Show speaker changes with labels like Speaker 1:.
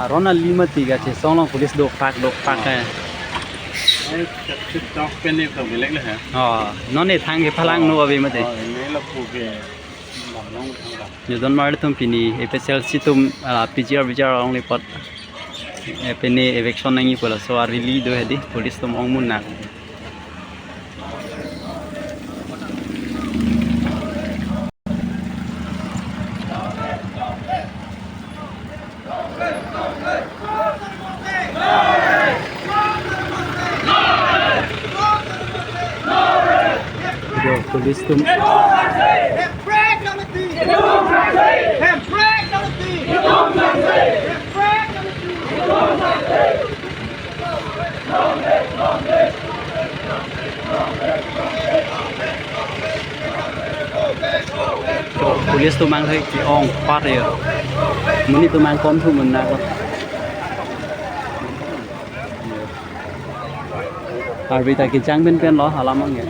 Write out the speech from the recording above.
Speaker 1: Ronald Lima tiga c song polis dok pak hai.
Speaker 2: Chọc bên này không bị lệchเลยฮะ
Speaker 1: nó này thang cái phalang no abe mate.
Speaker 2: Ini lah puke làm nông thằng đó.
Speaker 1: You don't mind tum pini special situm PGR only pot. Pene eviction nangi pola so are really do hedi police tum ong mun nak. Police tum police tu mang thấy cái ong phát rồi, mình tu mang con thu mình nào vì tại cái trang bên bên đó họ làm ăn nhỉ.